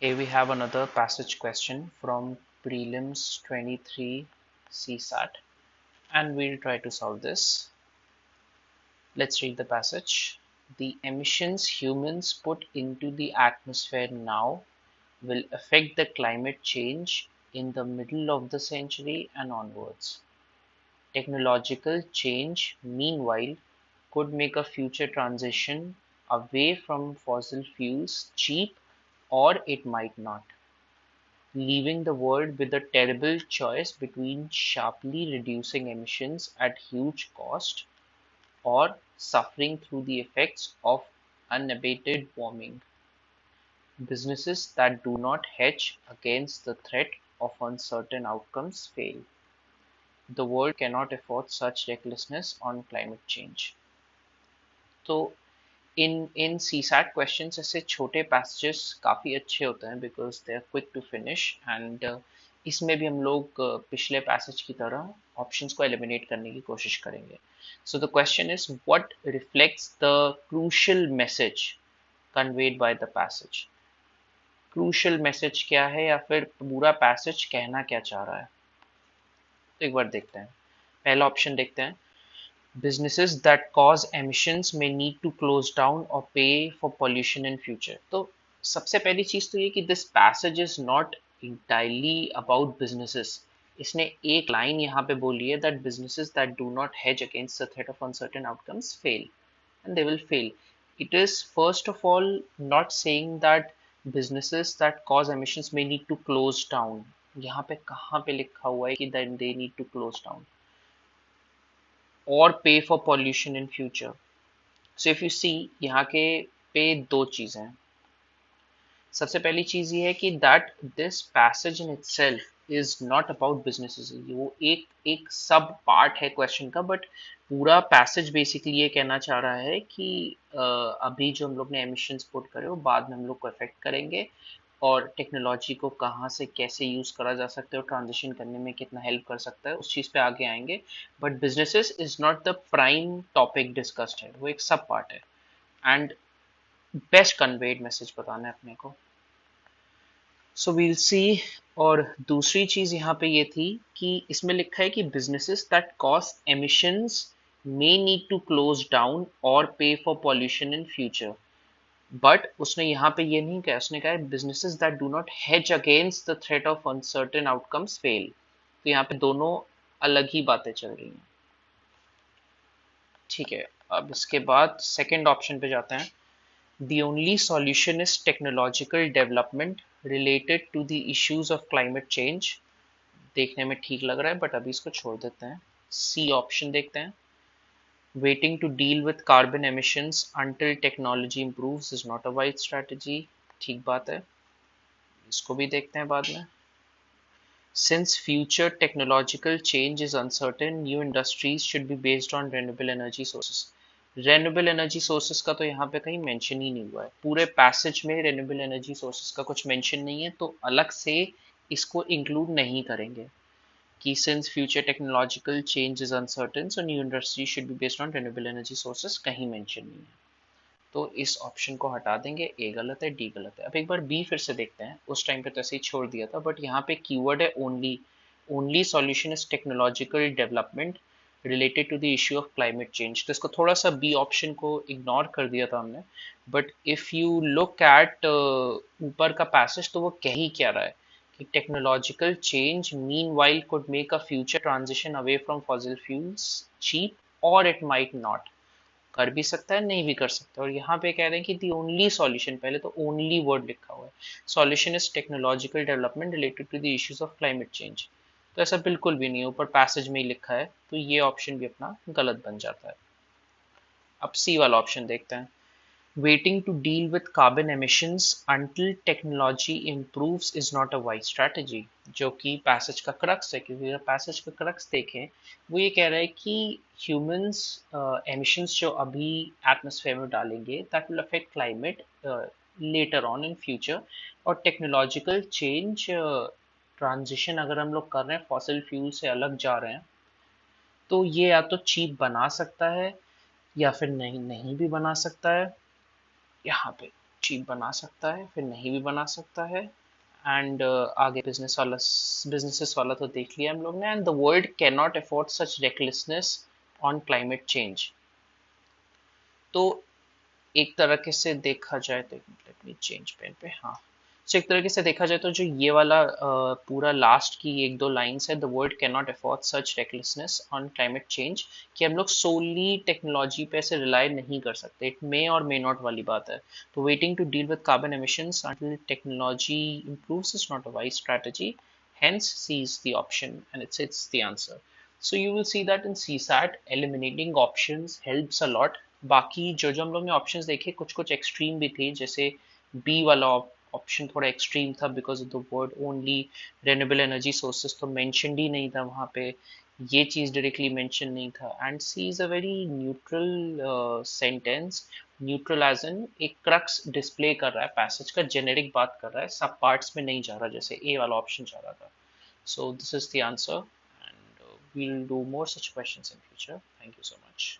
Here we have another passage question from prelims 23 CSAT, and we'll try to solve this. Let's read the passage. The emissions humans put into the atmosphere now will affect the climate change in the middle of the century and onwards. Technological change, meanwhile, could make a future transition away from fossil fuels cheap, or it might not, leaving the world with a terrible choice between sharply reducing emissions at huge cost or suffering through the effects of unabated warming. Businesses that do not hedge against the threat of uncertain outcomes fail. The world cannot afford such recklessness on climate change. तो इन CSAT questions ऐसे छोटे passages काफ़ी अच्छे होते हैं because they are quick to finish and इसमें भी हम लोग पिछले पैसेज की तरह ऑप्शंस को एलिमिनेट करने की कोशिश करेंगे. So the question is what reflects the crucial message conveyed by the passage. Crucial message क्या है या फिर पूरा पैसेज कहना क्या चाह रहा है, तो एक बार देखते हैं. पहला ऑप्शन देखते हैं. Businesses that cause emissions may need to close down or pay for pollution in future. तो सबसे पहली चीज तो ये कि this passage is not entirely about businesses. इसने एक लाइन यहाँ पे बोली है that businesses that do not hedge against the threat of uncertain outcomes fail, and they will fail. It is first of all not saying that businesses that cause emissions may need to close down. यहाँ पे कहाँ पे लिखा हुआ है कि that they need to close down और pay for pollution in future. So if you see यहाँ के पे दो चीज़ें हैं. सबसे पहली चीज़ ये है कि that this passage in itself is not about businesses. वो एक सब पार्ट है क्वेश्चन का, बट पूरा पैसेज बेसिकली ये कहना चाह रहा है कि अभी जो हम लोग ने एमिशंस पुट करे वो बाद में हम लोग को अफेक्ट करेंगे और टेक्नोलॉजी को कहाँ से कैसे यूज़ करा जा सकता है और ट्रांजिशन करने में कितना हेल्प कर सकता है उस चीज़ पे आगे आएंगे. But businesses is not the prime topic discussed है, वो एक सब पार्ट है एंड बेस्ट कन्वेड मैसेज बताना है अपने को. सो वील सी. और दूसरी चीज़ यहाँ पे ये थी कि इसमें लिखा है कि businesses that cause emissions may need to close down और pay for pollution in future. But उसने यहाँ पे ये नहीं कहा, उसने कहा businesses that do not hedge against the threat of uncertain outcomes fail. तो यहाँ पे दोनों अलग ही बातें चल रही हैं. ठीक है, अब इसके बाद सेकंड ऑप्शन पे जाते हैं. The only solution is technological development related to the issues of climate change. देखने में ठीक लग रहा है बट अभी इसको छोड़ देते हैं. सी ऑप्शन देखते हैं. Waiting to deal with carbon emissions until technology improves is not a wise strategy. ठीक बात है, इसको भी देखते हैं बाद में. Since future technological change is uncertain, new industries should be based on renewable energy sources. Renewable energy sources का तो यहाँ पे कहीं मेंशन ही नहीं हुआ है. पूरे पैसेज में renewable energy sources का कुछ मेंशन नहीं है, तो अलग से इसको इंक्लूड नहीं करेंगे कि since future technological change is uncertain, so new industry should be based on renewable energy sources कहीं मेंशन नहीं है. तो इस ऑप्शन को हटा देंगे. ए गलत है, डी गलत है. अब एक बार बी फिर से देखते हैं. उस टाइम पे तो ऐसे ही छोड़ दिया था, बट यहाँ पे कीवर्ड है only. Only solution is technological development related to the issue of climate change. तो इसको थोड़ा सा बी ऑप्शन को इग्नोर कर दिया था हमने. But if you look at ऊपर का पैसेज तो वो कह ही क्या रहा है कि technological change meanwhile could make a future transition away from fossil fuels cheap और इट माइट नॉट. कर भी सकता है, नहीं भी कर सकता. और यहाँ पे कह रहे हैं कि दी ओनली सॉल्यूशन, पहले तो ओनली वर्ड लिखा हुआ है, solution is technological development related to the issues of climate change. तो ऐसा बिल्कुल भी नहीं है, ऊपर पैसेज में ही लिखा है, तो ये ऑप्शन भी अपना गलत बन जाता है. अब सी वाला ऑप्शन देखते हैं. Waiting to deal with carbon emissions until technology improves is not a wise strategy. जो कि पैसेज का क्रक्स है, क्योंकि अगर पैसेज का क्रक्स देखें वो ये कह रहा है कि ह्यूमंस एमिशंस जो अभी एटमॉस्फेयर में डालेंगे that will affect climate later on in future. और टेक्नोलॉजिकल चेंज ट्रांजिशन अगर हम लोग कर रहे हैं, फॉसिल फ्यूल से अलग जा रहे हैं, तो ये या तो चीप बना सकता है या फिर नहीं भी बना सकता है. यहाँ पे चीप बना सकता है, फिर नहीं भी बना सकता है। एंड आगे बिजनेसेस वाला तो देख लिया हम लोग ने। And the world can not afford such recklessness on climate change. तो एक तरीके से देखा जाए तो लेट मी चेंज पेन पे, हाँ। सो एक तरीके से देखा जाए तो जो ये वाला पूरा लास्ट की एक दो लाइंस है, the world can not afford such recklessness on climate change, कि हम लोग सोली टेक्नोलॉजी पे से रिलाई नहीं कर सकते। इट मे और मे नॉट वाली बात है। तो waiting to deal with carbon emissions until technology improves is not a wise strategy. Hence, C is the option, and it's the answer. So you will see that in CSAT, eliminating options helps a lot. बाकी जो जो हम लोग ने options देखे, कुछ कुछ extreme भी थे, जैसे बी वाला ऑप्शन थोड़ा एक्सट्रीम था because of the word only renewable energy sources, तो मेंशनड ही नहीं था वहाँ पे, ये चीज़ डायरेक्टली मेंशन नहीं था। And C is a very neutral sentence. Neutral as in एक क्रक्स डिस्प्ले कर रहा है, पैसेज का जेनेरिक बात कर रहा है, सब पार्ट्स में नहीं जा रहा जैसे ए वाला ऑप्शन जा रहा था। So this is the answer, and we'll do more such questions in future. Thank you so much.